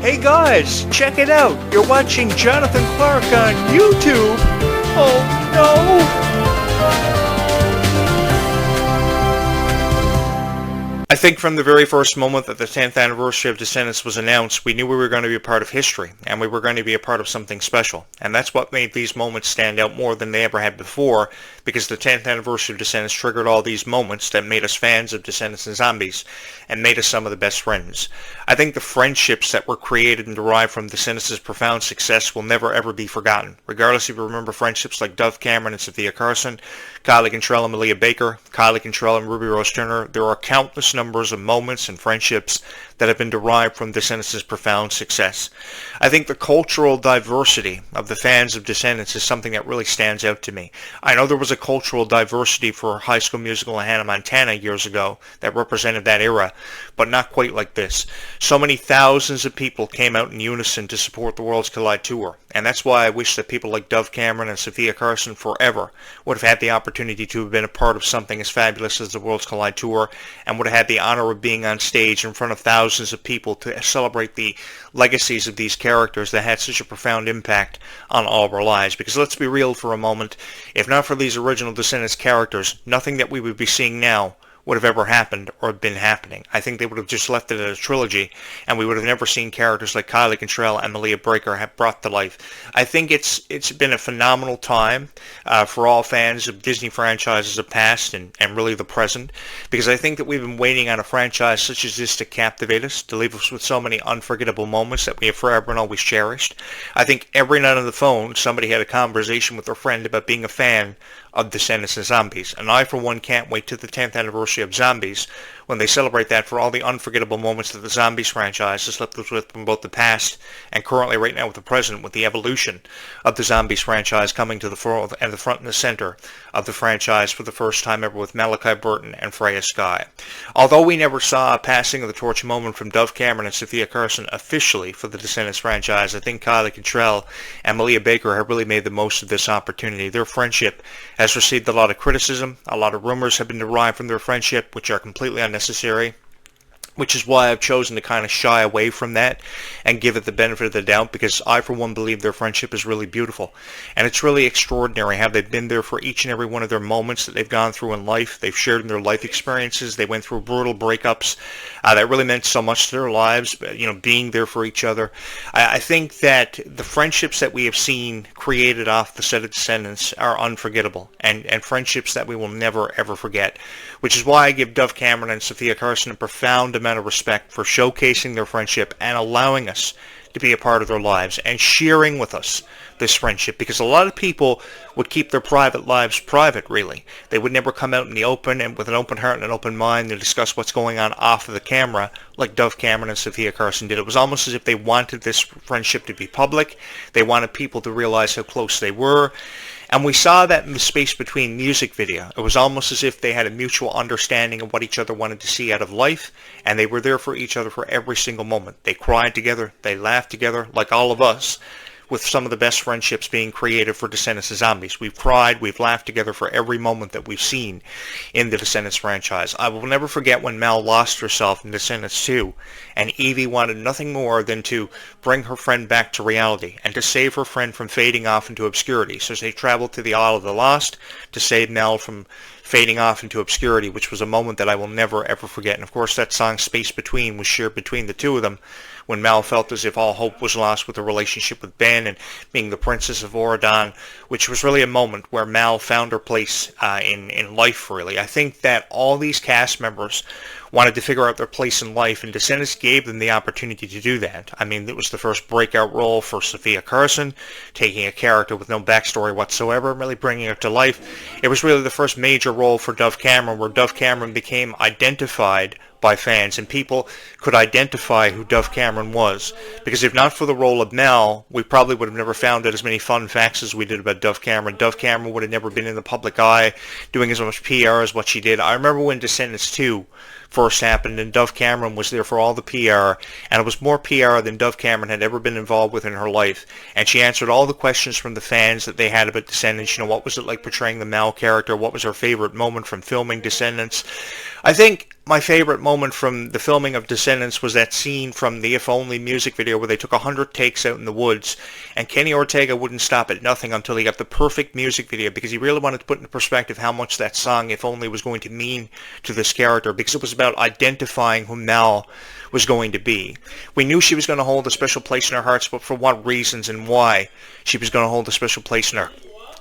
Hey guys, check it out. You're watching Jonathan Clarke on YouTube. Oh no! I think from the very first moment that the 10th anniversary of Descendants was announced, we knew we were going to be a part of history, and we were going to be a part of something special. And that's what made these moments stand out more than they ever had before, because the 10th anniversary of Descendants triggered all these moments that made us fans of Descendants and Zombies, and made us some of the best friends. I think the friendships that were created and derived from Descendants' profound success will never ever be forgotten, regardless if you remember friendships like Dove Cameron and Sophia Carson, Kylie Cantrell and Malia Baker, Kylie Cantrell and Ruby Rose Turner. There are countless numbers of moments and friendships that have been derived from Descendants' profound success. I think the cultural diversity of the fans of Descendants is something that really stands out to me. I know there was a cultural diversity for High School Musical and Hannah Montana years ago that represented that era, but not quite like this. So many thousands of people came out in unison to support the Worlds Collide tour, and that's why I wish that people like Dove Cameron and Sophia Carson forever would have had the opportunity to have been a part of something as fabulous as the Worlds Collide tour, and would have had the honor of being on stage in front of thousands of people to celebrate the legacies of these characters that had such a profound impact on all of our lives. Because let's be real for a moment, if not for these original Descendants characters, nothing that we would be seeing now would have ever happened or been happening. I think they would have just left it as a trilogy, and we would have never seen characters like Kylie Cantrell and Malia Baker have brought to life. I think it's been a phenomenal time for all fans of Disney franchises of past and really the present, because I think that we've been waiting on a franchise such as this to captivate us, to leave us with so many unforgettable moments that we have forever and always cherished. I think every night on the phone somebody had a conversation with their friend about being a fan of Descendants and Zombies, and I for one can't wait to the 10th anniversary of Zombies when they celebrate that for all the unforgettable moments that the Zombies franchise has left us with from both the past and currently right now with the present, with the evolution of the Zombies franchise coming to the front and the center of the franchise for the first time ever with Malachi Burton and Freya Skye. Although we never saw a passing of the torch moment from Dove Cameron and Sophia Carson officially for the Descendants franchise, I think Kylie Cantrell and Malia Baker have really made the most of this opportunity. Their friendship has received a lot of criticism. A lot of rumors have been derived from their friendship, which are completely unnecessary, which is why I've chosen to kind of shy away from that and give it the benefit of the doubt, because I, for one, believe their friendship is really beautiful. And it's really extraordinary how they've been there for each and every one of their moments that they've gone through in life. They've shared in their life experiences. They went through brutal breakups that really meant so much to their lives, being there for each other. I think that the friendships that we have seen created off the set of Descendants are unforgettable, and friendships that we will never, ever forget, which is why I give Dove Cameron and Sophia Carson a profound amount of respect for showcasing their friendship and allowing us to be a part of their lives and sharing with us this friendship, because a lot of people would keep their private lives private, really. They would never come out in the open and with an open heart and an open mind to discuss what's going on off of the camera like Dove Cameron and Sophia Carson did. It was almost as if they wanted this friendship to be public. They wanted people to realize how close they were. And we saw that in the space between music video. It was almost as if they had a mutual understanding of what each other wanted to see out of life, and they were there for each other for every single moment. They cried together, they laughed together, like all of us, with some of the best friendships being created for Descendants and Zombies. We've cried, we've laughed together for every moment that we've seen in the Descendants franchise. I will never forget when Mel lost herself in Descendants 2, and Evie wanted nothing more than to bring her friend back to reality and to save her friend from fading off into obscurity. So they traveled to the Isle of the Lost to save Mel from fading off into obscurity, which was a moment that I will never ever forget. And of course that song Space Between was shared between the two of them when Mel felt as if all hope was lost with her relationship with Ben and being the Princess of Oradon, which was really a moment where Mal found her place in life, really. I think that all these cast members wanted to figure out their place in life, and Descendants gave them the opportunity to do that. I mean, it was the first breakout role for Sophia Carson, taking a character with no backstory whatsoever and really bringing her to life. It was really the first major role for Dove Cameron, where Dove Cameron became identified by fans, and people could identify who Dove Cameron was. Because if not for the role of Mel, we probably would have never found out as many fun facts as we did about Dove Cameron. Dove Cameron would have never been in the public eye doing as much PR as what she did. I remember when Descendants 2 first happened, and Dove Cameron was there for all the PR, and it was more PR than Dove Cameron had ever been involved with in her life, and she answered all the questions from the fans that they had about Descendants. You know, what was it like portraying the Mal character? What was her favorite moment from filming Descendants? I think my favorite moment from the filming of Descendants was that scene from the If Only music video where they took 100 takes out in the woods, and Kenny Ortega wouldn't stop at nothing until he got the perfect music video, because he really wanted to put into perspective how much that song If Only was going to mean to this character, because it was about identifying who Mal was going to be. We knew she was going to hold a special place in our hearts, but for what reasons and why she was going to hold a special place in our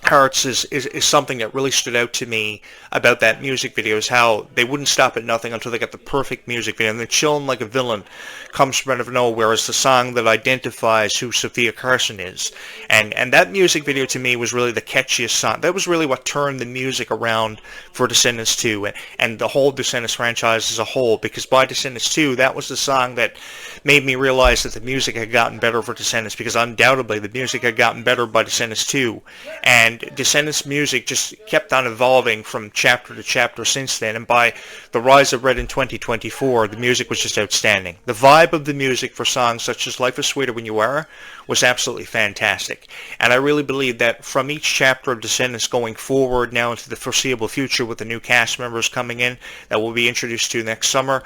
hearts is something that really stood out to me about that music video, is how they wouldn't stop at nothing until they got the perfect music video. And the Chillin' Like a Villain comes from out of nowhere as the song that identifies who Sophia Carson is. And that music video to me was really the catchiest song. That was really what turned the music around for Descendants 2 and the whole Descendants franchise as a whole, because by Descendants 2, that was the song that made me realize that the music had gotten better for Descendants, because undoubtedly the music had gotten better by Descendants 2. And Descendants music just kept on evolving from chapter to chapter since then, and by The Rise of Red in 2024, the music was just outstanding. The vibe of the music for songs such as Life is Sweeter When You Are was absolutely fantastic, and I really believe that from each chapter of Descendants going forward now into the foreseeable future, with the new cast members coming in that we'll be introduced to next summer,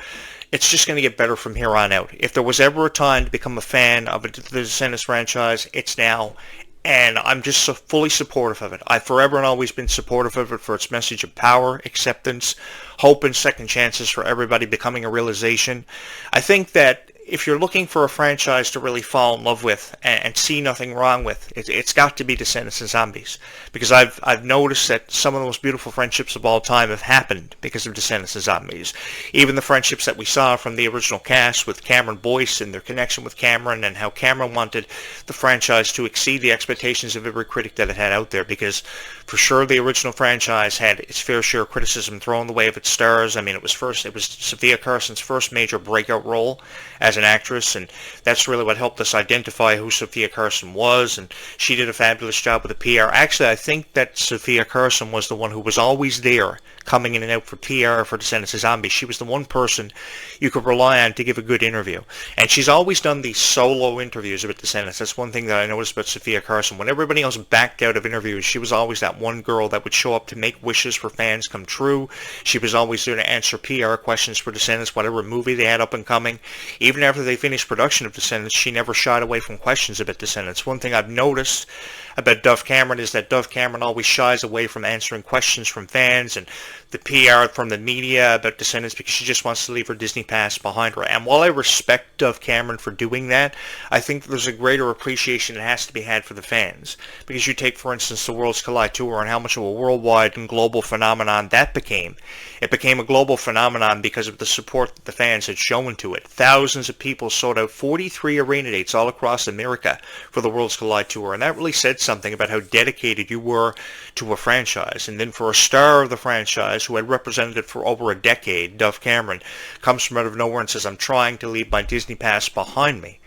it's just going to get better from here on out. If there was ever a time to become a fan of the Descendants franchise, it's now. And I'm just so fully supportive of it. I've forever and always been supportive of it for its message of power, acceptance, hope, and second chances for everybody becoming a realization. I think that if you're looking for a franchise to really fall in love with and see nothing wrong with, it's got to be Descendants and Zombies. Because I've noticed that some of the most beautiful friendships of all time have happened because of Descendants and Zombies. Even the friendships that we saw from the original cast with Cameron Boyce and their connection with Cameron, and how Cameron wanted the franchise to exceed the expectations of every critic that it had out there. Because for sure the original franchise had its fair share of criticism thrown the way of its stars. I mean, it was Sophia Carson's first major breakout role as an actress, and that's really what helped us identify who Sophia Carson was, and she did a fabulous job with the PR. Actually, I think that Sophia Carson was the one who was always there, coming in and out for PR for Descendants of Zombies. She was the one person you could rely on to give a good interview, and she's always done these solo interviews about Descendants. That's one thing that I noticed about Sophia Carson. When everybody else backed out of interviews, she was always that one girl that would show up to make wishes for fans come true. She was always there to answer PR questions for Descendants, whatever movie they had up and coming. Even after they finished production of Descendants, she never shied away from questions about Descendants. One thing I've noticed about Dove Cameron is that Dove Cameron always shies away from answering questions from fans and the PR from the media about Descendants, because she just wants to leave her Disney past behind her. And while I respect Dove Cameron for doing that, I think there's a greater appreciation that has to be had for the fans. Because you take, for instance, the Worlds Collide Tour and how much of a worldwide and global phenomenon that became. It became a global phenomenon because of the support that the fans had shown to it. Thousands of people sold out 43 arena dates all across America for the Worlds Collide Tour, and that really said something about how dedicated you were to a franchise. And then for a star of the franchise who had represented it for over a decade, Dove Cameron, comes from out of nowhere and says, "I'm trying to leave my Disney past behind me."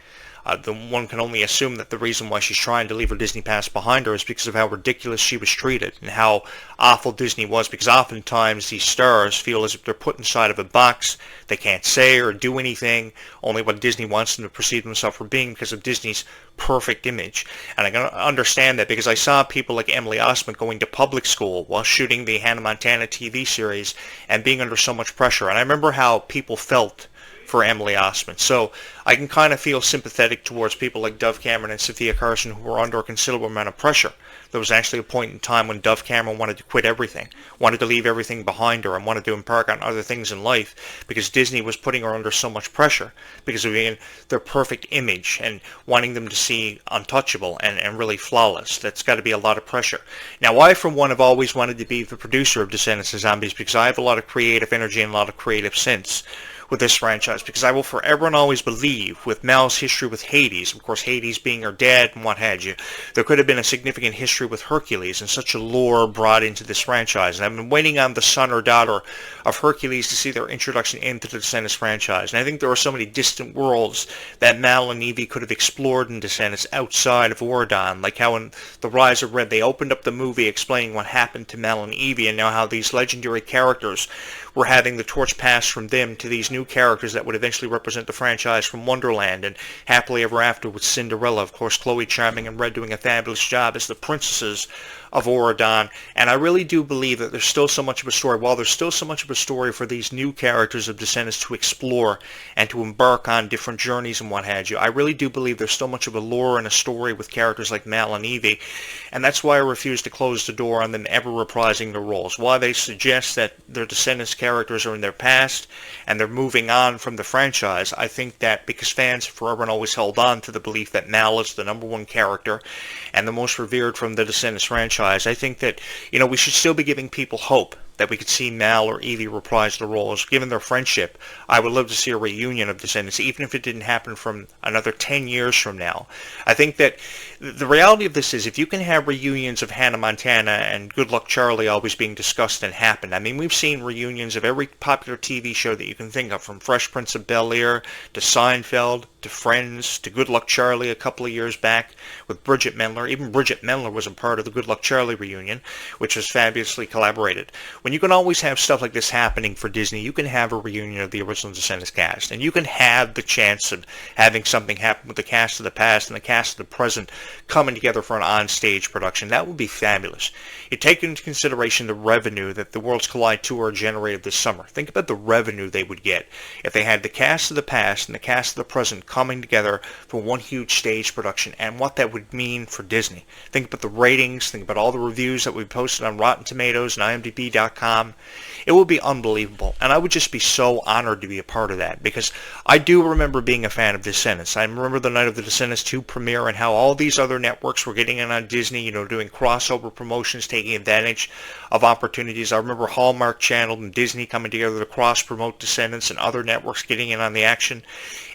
The one can only assume that the reason why she's trying to leave her Disney past behind her is because of how ridiculous she was treated and how awful Disney was, because oftentimes these stars feel as if they're put inside of a box. They can't say or do anything, only what Disney wants them to perceive themselves for being, because of Disney's perfect image. And I can understand that, because I saw people like Emily Osment going to public school while shooting the Hannah Montana TV series and being under so much pressure. And I remember how people felt for Emily Osment. So I can kind of feel sympathetic towards people like Dove Cameron and Sophia Carson who were under a considerable amount of pressure. There was actually a point in time when Dove Cameron wanted to quit everything, wanted to leave everything behind her, and wanted to embark on other things in life, because Disney was putting her under so much pressure because of being their perfect image and wanting them to see untouchable and really flawless. That's got to be a lot of pressure. Now, I, for one, have always wanted to be the producer of Descendants of Zombies, because I have a lot of creative energy and a lot of creative sense with this franchise, because I will forever and always believe, with Mal's history with Hades, of course Hades being her dad and what have you, there could have been a significant history with Hercules and such a lore brought into this franchise. And I've been waiting on the son or daughter of Hercules to see their introduction into the Descendants franchise. And I think there are so many distant worlds that Mal and Evie could have explored in Descendants outside of Oridon, like how in The Rise of Red they opened up the movie explaining what happened to Mal and Evie, and now how these legendary characters we're having the torch passed from them to these new characters that would eventually represent the franchise from Wonderland and Happily Ever After with Cinderella. Of course, Chloe Charming and Red doing a fabulous job as the princesses of Auradon. And I really do believe that there's still so much of a story. While there's still so much of a story for these new characters of Descendants to explore and to embark on different journeys and what have you, I really do believe there's still much of a lore and a story with characters like Mal and Evie. And that's why I refuse to close the door on them ever reprising their roles. While they suggest that their Descendants characters are in their past and they're moving on from the franchise, I think that because fans have forever and always held on to the belief that Mal is the number one character and the most revered from the Descendants franchise, I think that, we should still be giving people hope that we could see Mal or Evie reprise the roles. Given their friendship, I would love to see a reunion of Descendants, even if it didn't happen from another 10 years from now. I think that the reality of this is, if you can have reunions of Hannah Montana and Good Luck Charlie always being discussed and happen. I mean, we've seen reunions of every popular TV show that you can think of, from Fresh Prince of Bel-Air to Seinfeld to Friends to Good Luck Charlie a couple of years back with Bridget Mendler. Even Bridget Mendler was a part of the Good Luck Charlie reunion, which was fabulously collaborated. When you can always have stuff like this happening for Disney, you can have a reunion of the original Descendants cast, and you can have the chance of having something happen with the cast of the past and the cast of the present coming together for an on-stage production. That would be fabulous. You take into consideration the revenue that the Worlds Collide Tour generated this summer. Think about the revenue they would get if they had the cast of the past and the cast of the present coming together for one huge stage production, and what that would mean for Disney. Think about the ratings, think about all the reviews that we posted on Rotten Tomatoes and IMDb.com. It would be unbelievable, and I would just be so honored to be a part of that, because I do remember being a fan of Descendants. I remember the night of the Descendants 2 premiere and how all these other networks were getting in on Disney, doing crossover promotions, taking advantage of opportunities. I remember Hallmark Channel and Disney coming together to cross-promote Descendants and other networks getting in on the action.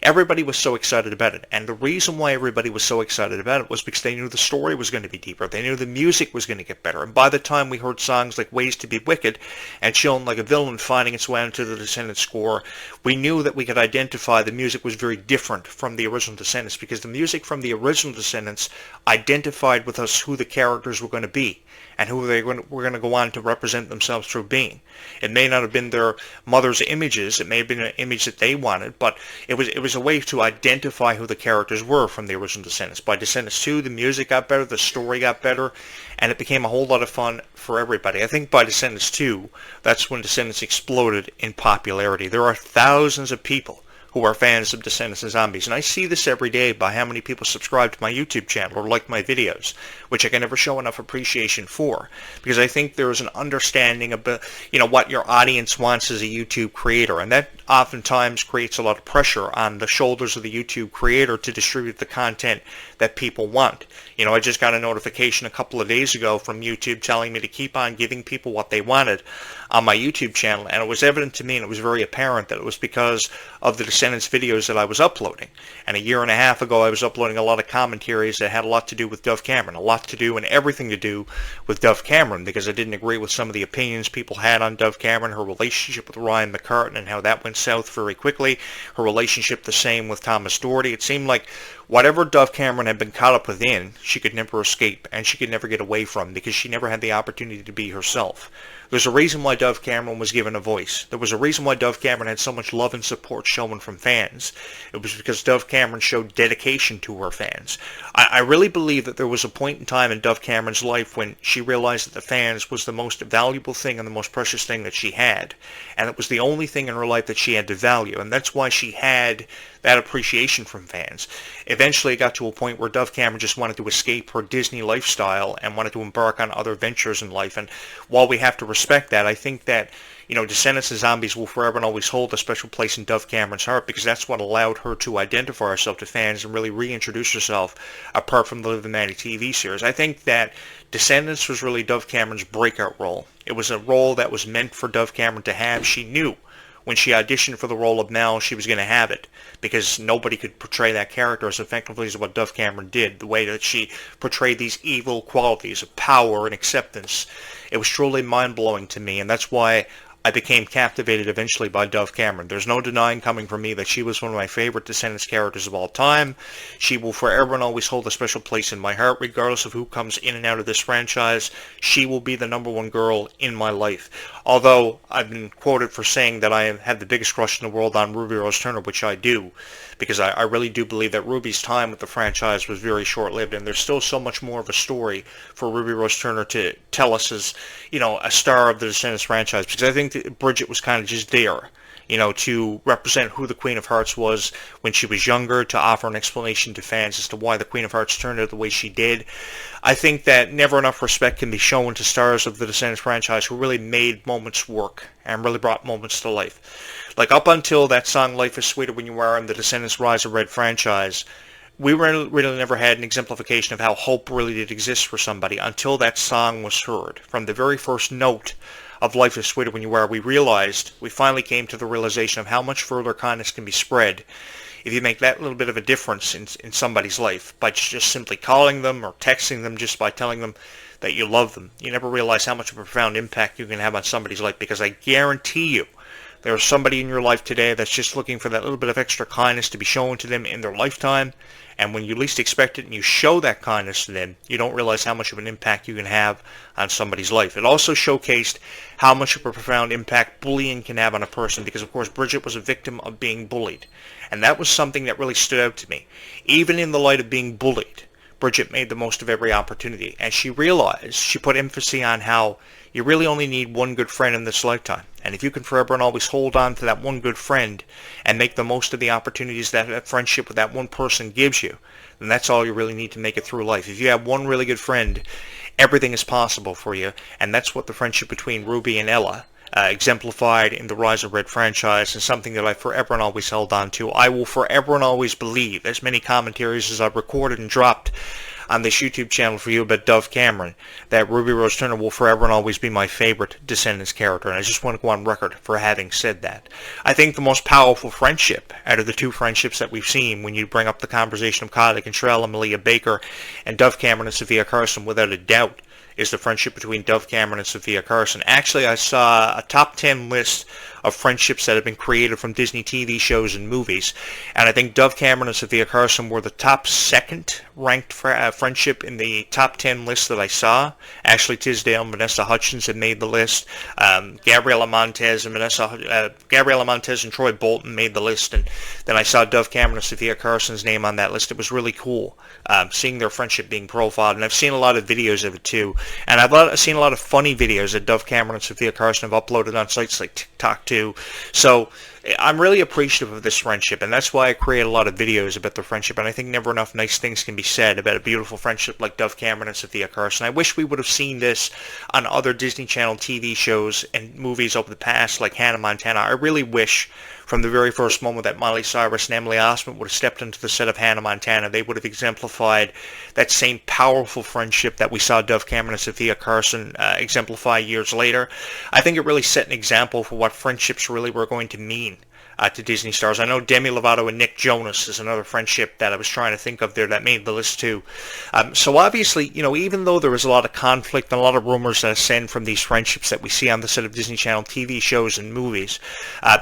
Everybody was so excited about it, and the reason why everybody was so excited about it was because they knew the story was going to be deeper. They knew the music was going to get better, and by the time we heard songs like Ways to be Wicked and Chillin' Like a Villain finding its way into the Descendants score, we knew that we could identify the music was very different from the original Descendants, because the music from the original Descendants identified with us who the characters were going to be and who they were going to go on to represent themselves through being. It may not have been their mother's images, it may have been an image that they wanted, but it was a way to identify who the characters were from the original Descendants. By Descendants 2, the music got better, the story got better, and it became a whole lot of fun for everybody. I think by Descendants 2, that's when Descendants exploded in popularity. There are thousands of people who are fans of Descendants and Zombies, and I see this every day by how many people subscribe to my YouTube channel or like my videos, which I can never show enough appreciation for, because I think there is an understanding of what your audience wants as a YouTube creator, and that oftentimes creates a lot of pressure on the shoulders of the YouTube creator to distribute the content that people want. I just got a notification a couple of days ago from YouTube telling me to keep on giving people what they wanted on my YouTube channel, and it was evident to me, and it was very apparent that it was because of the Descendants videos that I was uploading. And a year and a half ago, I was uploading a lot of commentaries that had a lot to do with Dove Cameron, a lot to do and everything to do with Dove Cameron, because I didn't agree with some of the opinions people had on Dove Cameron, her relationship with Ryan McCartan and how that went south very quickly, her relationship the same with Thomas Doherty. It seemed like whatever Dove Cameron had been caught up within, she could never escape, and she could never get away from, because she never had the opportunity to be herself. There's a reason why Dove Cameron was given a voice. There was a reason why Dove Cameron had so much love and support shown from fans. It was because Dove Cameron showed dedication to her fans. I really believe that there was a point in time in Dove Cameron's life when she realized that the fans was the most valuable thing and the most precious thing that she had. And it was the only thing in her life that she had to value. And that's why she had that appreciation from fans. Eventually it got to a point where Dove Cameron just wanted to escape her Disney lifestyle and wanted to embark on other ventures in life. And while we have to respect that, I think that Descendants and Zombies will forever and always hold a special place in Dove Cameron's heart, because that's what allowed her to identify herself to fans and really reintroduce herself apart from the Liv and Maddie TV series. I think that Descendants was really Dove Cameron's breakout role. It was a role that was meant for Dove Cameron to have. She knew when she auditioned for the role of Mel, she was going to have it, because nobody could portray that character as effectively as what Dove Cameron did, the way that she portrayed these evil qualities of power and acceptance. It was truly mind-blowing to me, and that's why I became captivated eventually by Dove Cameron. There's no denying coming from me that she was one of my favorite Descendants characters of all time. She will forever and always hold a special place in my heart, regardless of who comes in and out of this franchise. She will be the number one girl in my life. Although I've been quoted for saying that I have the biggest crush in the world on Ruby Rose Turner, which I do, because I really do believe that Ruby's time with the franchise was very short-lived, and there's still so much more of a story for Ruby Rose Turner to tell us as, a star of the Descendants franchise, because I think that Bridget was kind of just there, to represent who the Queen of Hearts was when she was younger, to offer an explanation to fans as to why the Queen of Hearts turned out the way she did. I think that never enough respect can be shown to stars of the Descendants franchise who really made moments work and really brought moments to life. Like, up until that song Life is Sweeter When You Are in the Descendants Rise of Red franchise, we really never had an exemplification of how hope really did exist for somebody until that song was heard. From the very first note of Life is Sweeter When You Are, we finally came to the realization of how much further kindness can be spread if you make that little bit of a difference in somebody's life by just simply calling them or texting them, just by telling them that you love them. You never realize how much of a profound impact you can have on somebody's life, because I guarantee you there is somebody in your life today that's just looking for that little bit of extra kindness to be shown to them in their lifetime, and when you least expect it and you show that kindness to them, you don't realize how much of an impact you can have on somebody's life. It also showcased how much of a profound impact bullying can have on a person, because of course Bridget was a victim of being bullied, and that was something that really stood out to me. Even in the light of being bullied, Bridget made the most of every opportunity, and she put emphasis on how you really only need one good friend in this lifetime. And if you can forever and always hold on to that one good friend and make the most of the opportunities that friendship with that one person gives you, then that's all you really need to make it through life. If you have one really good friend, everything is possible for you, and that's what the friendship between Ruby and Ella exemplified in the Rise of Red franchise, and something that I forever and always held on to. I will forever and always believe, as many commentaries as I've recorded and dropped on this YouTube channel for you about Dove Cameron, that Ruby Rose Turner will forever and always be my favorite Descendants character, and I just want to go on record for having said that. I think the most powerful friendship out of the two friendships that we've seen, when you bring up the conversation of Kylie Cantrell and Malia Baker and Dove Cameron and Sophia Carson, without a doubt, is the friendship between Dove Cameron and Sophia Carson. Actually, I saw a top 10 list of friendships that have been created from Disney TV shows and movies, and I think Dove Cameron and Sophia Carson were the top second ranked friendship in the top 10 list that I saw. Ashley Tisdale and Vanessa Hudgens had made the list. Gabriela Montez and Troy Bolton made the list, and then I saw Dove Cameron and Sophia Carson's name on that list. It was really cool seeing their friendship being profiled, and I've seen a lot of videos of it too. And I've seen a lot of funny videos that Dove Cameron and Sophia Carson have uploaded on sites like TikTok too. So I'm really appreciative of this friendship, and that's why I create a lot of videos about the friendship, and I think never enough nice things can be said about a beautiful friendship like Dove Cameron and Sophia Carson. I wish we would have seen this on other Disney Channel TV shows and movies over the past, like Hannah Montana. I really wish from the very first moment that Miley Cyrus and Emily Osment would have stepped into the set of Hannah Montana, they would have exemplified that same powerful friendship that we saw Dove Cameron and Sophia Carson exemplify years later. I think it really set an example for what friendships really were going to mean to Disney stars. I know Demi Lovato and Nick Jonas is another friendship that I was trying to think of there that made the list too. So obviously, even though there was a lot of conflict and a lot of rumors that ascend from these friendships that we see on the set of Disney Channel TV shows and movies,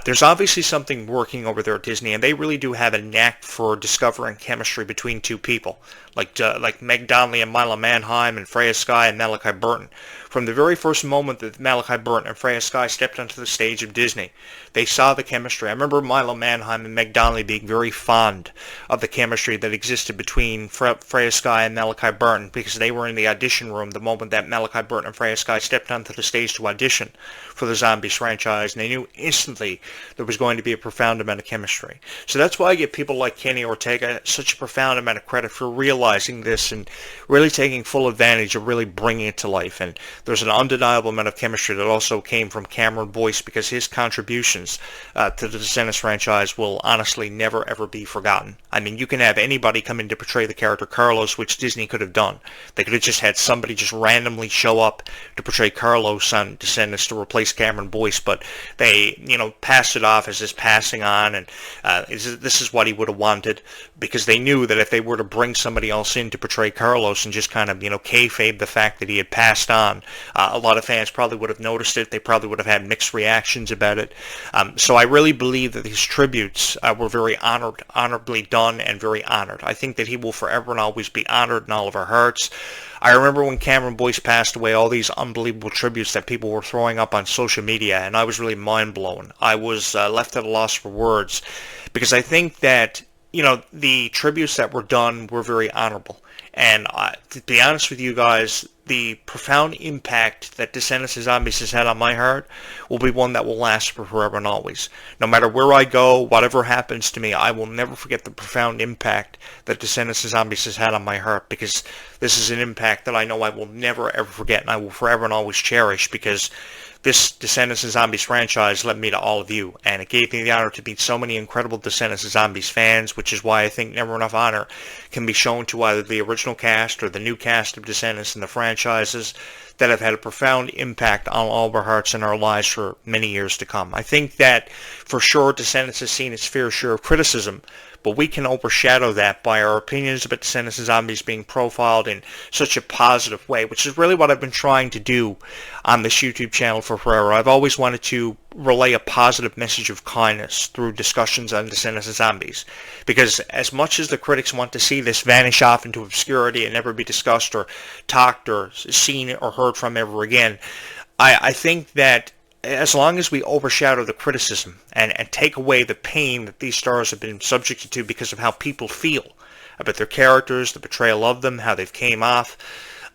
there's obviously something working over there at Disney, and they really do have a knack for discovering chemistry between two people, like Meg Donnelly and Mila Manheim and Freya Sky and Malachi Burton. From the very first moment that Malachi Burton and Freya Sky stepped onto the stage of Disney, they saw the chemistry. I remember Mila Manheim and Meg Donnelly being very fond of the chemistry that existed between Freya Sky and Malachi Burton, because they were in the audition room the moment that Malachi Burton and Freya Sky stepped onto the stage to audition for the Zombies franchise, and they knew instantly there was going to be a profound amount of chemistry. So that's why I give people like Kenny Ortega such a profound amount of credit for realizing this and really taking full advantage of really bringing it to life. And there's an undeniable amount of chemistry that also came from Cameron Boyce, because his contributions to the Descendants franchise will honestly never ever be forgotten. I mean, you can have anybody come in to portray the character Carlos, which Disney could have done. They could have just had somebody just randomly show up to portray Carlos on Descendants to replace Cameron Boyce, but they, passed it off as this passing on, and this is what he would have wanted, because they knew that if they were to bring somebody else in to portray Carlos and just kind of, kayfabe the fact that he had passed on, a lot of fans probably would have noticed it. They probably would have had mixed reactions about it. So I really believe that these tributes were very honorably done, and very honored. I think that he will forever and always be honored in all of our hearts. I remember when Cameron Boyce passed away, all these unbelievable tributes that people were throwing up on social media, and I was really mind blown. I was left at a loss for words, because I think that the tributes that were done were very honorable. And to be honest with you guys, the profound impact that Descendants of Zombies has had on my heart will be one that will last for forever and always. No matter where I go, whatever happens to me, I will never forget the profound impact that Descendants of Zombies has had on my heart, because this is an impact that I know I will never ever forget, and I will forever and always cherish, because this Descendants of Zombies franchise led me to all of you, and it gave me the honor to meet so many incredible Descendants of Zombies fans, which is why I think never enough honor can be shown to either the original cast or the new cast of Descendants and the franchises that have had a profound impact on all of our hearts and our lives for many years to come. I think that for sure Descendants has seen its fair share of criticism, but we can overshadow that by our opinions about Descendants of Zombies being profiled in such a positive way, which is really what I've been trying to do on this YouTube channel for forever. I've always wanted to relay a positive message of kindness through discussions on Descendants of Zombies, because as much as the critics want to see this vanish off into obscurity and never be discussed or talked or seen or heard from ever again, I think that as long as we overshadow the criticism and take away the pain that these stars have been subjected to because of how people feel about their characters, the portrayal of them, how they've came off,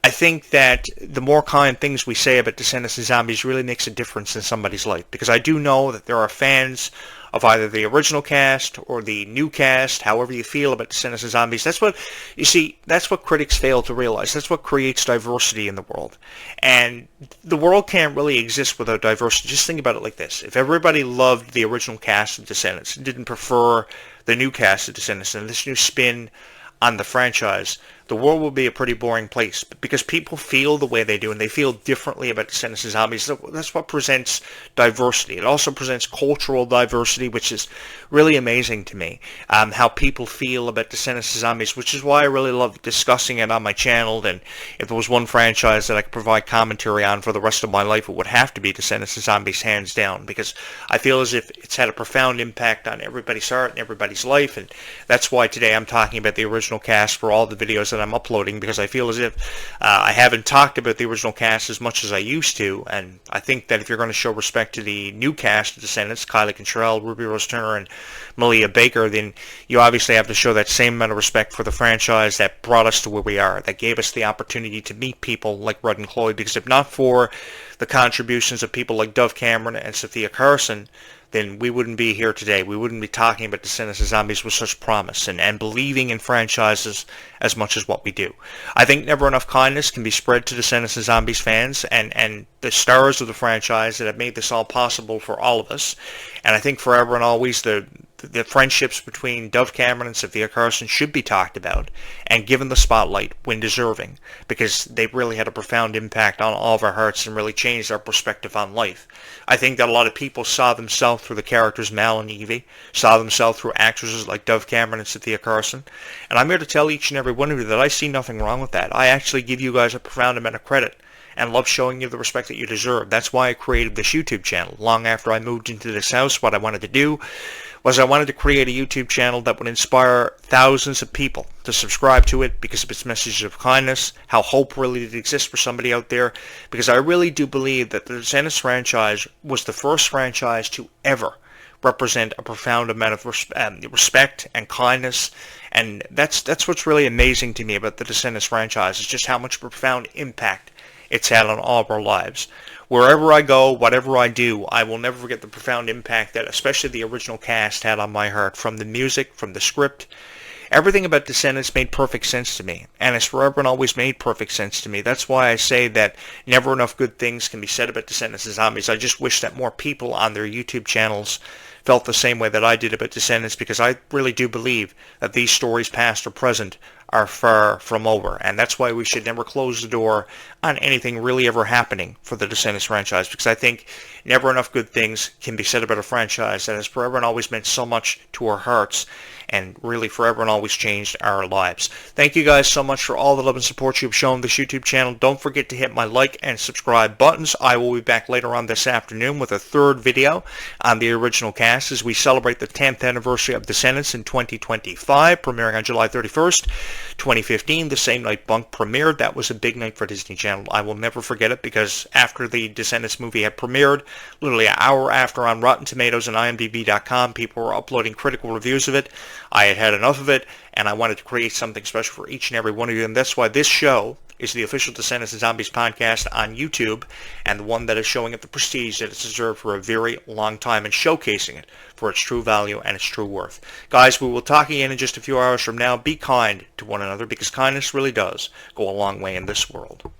I think that the more kind things we say about Descendants of Zombies really makes a difference in somebody's life, because I do know that there are fans of either the original cast or the new cast, however you feel about Descendants of Zombies. That's what, you see, that's what critics fail to realize. That's what creates diversity in the world. And the world can't really exist without diversity. Just think about it like this. If everybody loved the original cast of Descendants and didn't prefer the new cast of Descendants and this new spin on the franchise, the world will be a pretty boring place, because people feel the way they do and they feel differently about Descendants of Zombies. That's what presents diversity. It also presents cultural diversity, which is really amazing to me, how people feel about Descendants of Zombies, which is why I really love discussing it on my channel. And if there was one franchise that I could provide commentary on for the rest of my life, it would have to be Descendants of Zombies, hands down, because I feel as if it's had a profound impact on everybody's heart and everybody's life. And that's why today I'm talking about the original cast for all the videos that I'm uploading, because I feel as if I haven't talked about the original cast as much as I used to, and I think that if you're going to show respect to the new cast of Descendants, Kylie Cantrell, Ruby Rose Turner, and Malia Baker, then you obviously have to show that same amount of respect for the franchise that brought us to where we are, that gave us the opportunity to meet people like Rudd and Chloe, because if not for the contributions of people like Dove Cameron and Sophia Carson, then we wouldn't be here today. We wouldn't be talking about Descendants of Zombies with such promise and believing in franchises as much as what we do. I think never enough kindness can be spread to Descendants of Zombies fans and the stars of the franchise that have made this all possible for all of us. And I think forever and always the friendships between Dove Cameron and Sophia Carson should be talked about and given the spotlight when deserving, because they've really had a profound impact on all of our hearts and really changed our perspective on life. I think that a lot of people saw themselves through the characters Mal and Evie, saw themselves through actresses like Dove Cameron and Sophia Carson, and I'm here to tell each and every one of you that I see nothing wrong with that. I actually give you guys a profound amount of credit and love showing you the respect that you deserve. That's why I created this YouTube channel. Long after I moved into this house, what I wanted to do was I wanted to create a YouTube channel that would inspire thousands of people to subscribe to it because of its messages of kindness, how hope really did exist for somebody out there, because I really do believe that the Descendants franchise was the first franchise to ever represent a profound amount of respect and kindness, and that's what's really amazing to me about the Descendants franchise, is just how much profound impact it's had on all of our lives. Wherever I go, whatever I do, I will never forget the profound impact that especially the original cast had on my heart. From the music, from the script, everything about Descendants made perfect sense to me, and it's forever and always made perfect sense to me. That's why I say that never enough good things can be said about Descendants of Zombies. I just wish that more people on their YouTube channels felt the same way that I did about Descendants, because I really do believe that these stories, past or present, are far from over, and that's why we should never close the door on anything really ever happening for the Descendants franchise, because I think never enough good things can be said about a franchise that has forever and always meant so much to our hearts, and really forever and always changed our lives. Thank you guys so much for all the love and support you've shown this YouTube channel. Don't forget to hit my like and subscribe buttons. I will be back later on this afternoon with a third video on the original cast as we celebrate the 10th anniversary of Descendants in 2025, premiering on July 31st, 2015, the same night Bunk premiered. That was a big night for Disney Channel. I will never forget it, because after the Descendants movie had premiered, literally an hour after on Rotten Tomatoes and IMDb.com, people were uploading critical reviews of it. I had had enough of it, and I wanted to create something special for each and every one of you, and that's why this show is the official Descendants and Zombies podcast on YouTube, and the one that is showing it the prestige that it's deserved for a very long time, and showcasing it for its true value and its true worth. Guys, we will talk again in just a few hours from now. Be kind to one another, because kindness really does go a long way in this world.